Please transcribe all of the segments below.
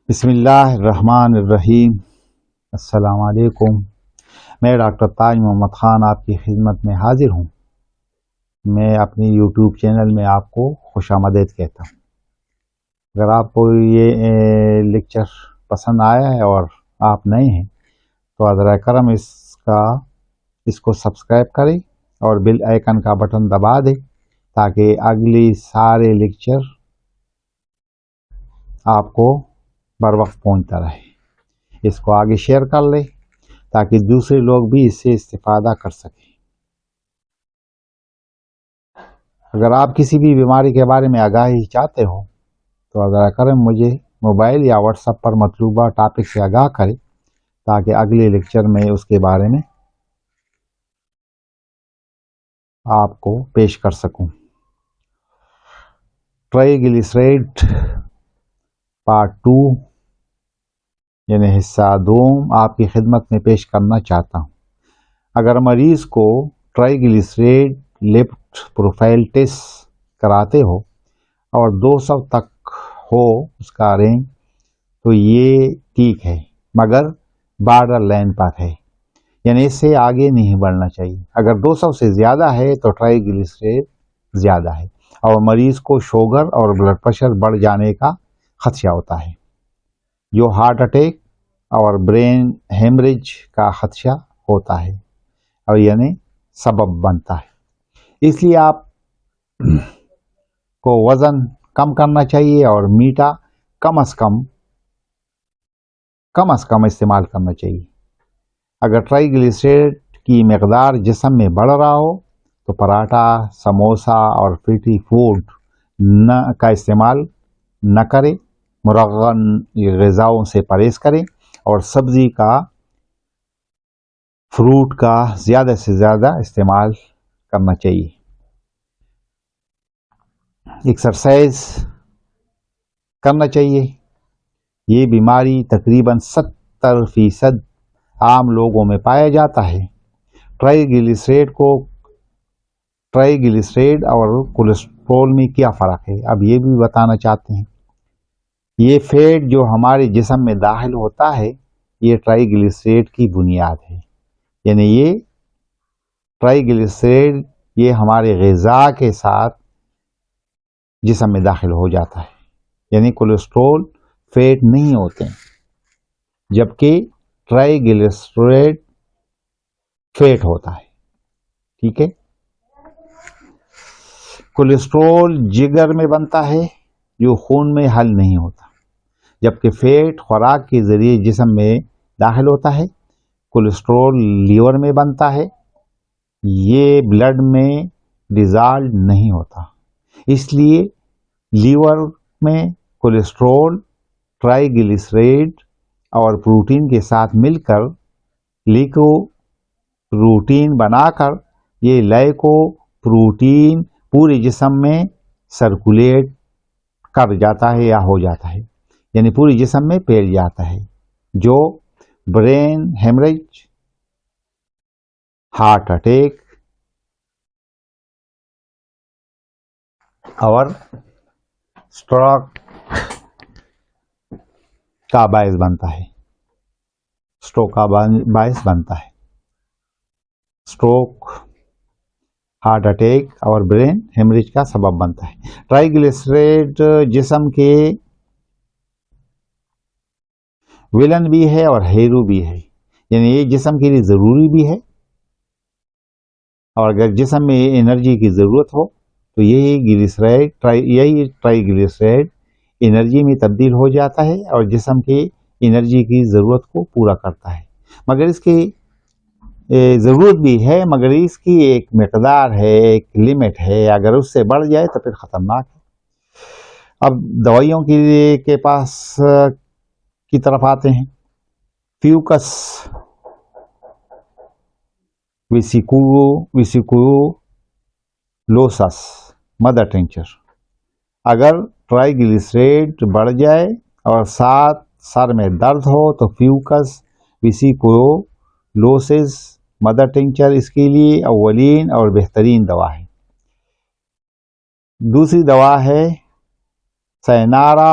بسم اللہ الرحمن الرحیم۔ السلام علیکم۔ میں ڈاکٹر تاج محمد خان آپ کی خدمت میں حاضر ہوں۔ میں اپنی یوٹیوب چینل میں آپ کو خوش آمدید کہتا ہوں۔ اگر آپ کو یہ لیکچر پسند آیا ہے اور آپ نئے ہیں تو برائے کرم اس کو سبسکرائب کریں اور بیل آئیکن کا بٹن دبا دیں تاکہ اگلی سارے لیکچر آپ کو بر وقت پہنچتا رہے۔ اس کو آگے شیئر کر لیں تاکہ دوسرے لوگ بھی اس سے استفادہ کر سکیں۔ اگر آپ کسی بھی بیماری کے بارے میں آگاہی چاہتے ہو تو ذرا کریں مجھے موبائل یا واٹس ایپ پر مطلوبہ ٹاپک سے آگاہ کریں تاکہ اگلے لیکچر میں اس کے بارے میں آپ کو پیش کر سکوں۔ ٹرائیگلیسیرائڈ پارٹ 2 یعنی حصہ دوم آپ کی خدمت میں پیش کرنا چاہتا ہوں۔ اگر مریض کو ٹرائیگلیسیرائڈ لیپٹ پروفائل ٹیسٹ کراتے ہو اور 200 تک ہو اس کا رینج تو یہ ٹھیک ہے، مگر بارڈر لائن پر ہے، یعنی اس سے آگے نہیں بڑھنا چاہیے۔ اگر 200 سے زیادہ ہے تو ٹرائیگلیسیرائڈ زیادہ ہے اور مریض کو شوگر اور بلڈ پریشر بڑھ جانے کا خدشہ ہوتا ہے، جو ہارٹ اٹیک اور برین ہیمریج کا خدشہ ہوتا ہے اور یعنی سبب بنتا ہے۔ اس لیے آپ کو وزن کم کرنا چاہیے اور میٹھا کم از کم استعمال کرنا چاہیے۔ اگر ٹرائیگلیسیرائڈ کی مقدار جسم میں بڑھ رہا ہو تو پراٹھا، سموسا اور فیٹی فوڈ کا استعمال نہ کریں، مرغن غذاؤں سے پرہیز کریں اور سبزی کا، فروٹ کا زیادہ سے زیادہ استعمال کرنا چاہیے۔ ایکسرسائز کرنا چاہیے۔ یہ بیماری تقریباً 70% عام لوگوں میں پایا جاتا ہے۔ ٹرائیگلیسیرائڈ اور کولیسٹرول میں کیا فرق ہے، اب یہ بھی بتانا چاہتے ہیں۔ یہ فیٹ جو ہمارے جسم میں داخل ہوتا ہے یہ ٹرائیگلیسیرائڈ کی بنیاد ہے، یعنی یہ ٹرائیگلیسیرائڈ یہ ہمارے غذا کے ساتھ جسم میں داخل ہو جاتا ہے، یعنی کولیسٹرول فیٹ نہیں ہوتے ہیں جبکہ ٹرائیگلیسیرائڈ فیٹ ہوتا ہے۔ ٹھیک ہے۔ کولیسٹرول جگر میں بنتا ہے جو خون میں حل نہیں ہوتا، جبکہ فیٹ خوراک کے ذریعے جسم میں داخل ہوتا ہے۔ کولیسٹرول لیور میں بنتا ہے، یہ بلڈ میں ڈیزالو نہیں ہوتا، اس لیے لیور میں کولیسٹرول ٹرائیگلیسیرائڈ اور پروٹین کے ساتھ مل کر لیکوپروٹین بنا کر یہ لیکوپروٹین پورے جسم میں سرکولیٹ کر جاتا ہے یا ہو جاتا ہے، یعنی پورے جسم میں پھیل جاتا ہے، جو برین ہیمریج، ہارٹ اٹیک اور سٹروک کا باعث بنتا ہے۔ سٹروک، ہارٹ اٹیک اور برین ہیمریج کا سبب بنتا ہے۔ ٹرائیگلیسیرائڈ جسم کے ویلن بھی ہے اور ہیرو بھی ہے، یعنی یہ جسم کے لیے ضروری بھی ہے، اور اگر جسم میں انرجی کی ضرورت ہو تو یہی ٹرائیگلیسیرائڈ انرجی میں تبدیل ہو جاتا ہے اور جسم کی انرجی کی ضرورت کو پورا کرتا ہے، مگر اس کی ضرورت بھی ہے، مگر اس کی ایک مقدار ہے، ایک لمٹ ہے، اگر اس سے بڑھ جائے تو پھر خطرناک ہے۔ اب دوائیوں کے پاس کی طرف آتے ہیں۔ فیوکس ویسیکولوسس مدر ٹنچر۔ اگر ٹرائیگلیسیرائڈ بڑھ جائے اور ساتھ سر میں درد ہو تو فیوکس ویسیکولوسس مدر ٹنچر اس کے لیے اولین اور بہترین دوا ہے۔ دوسری دوا ہے سائنارا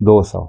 200।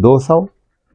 200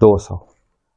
200।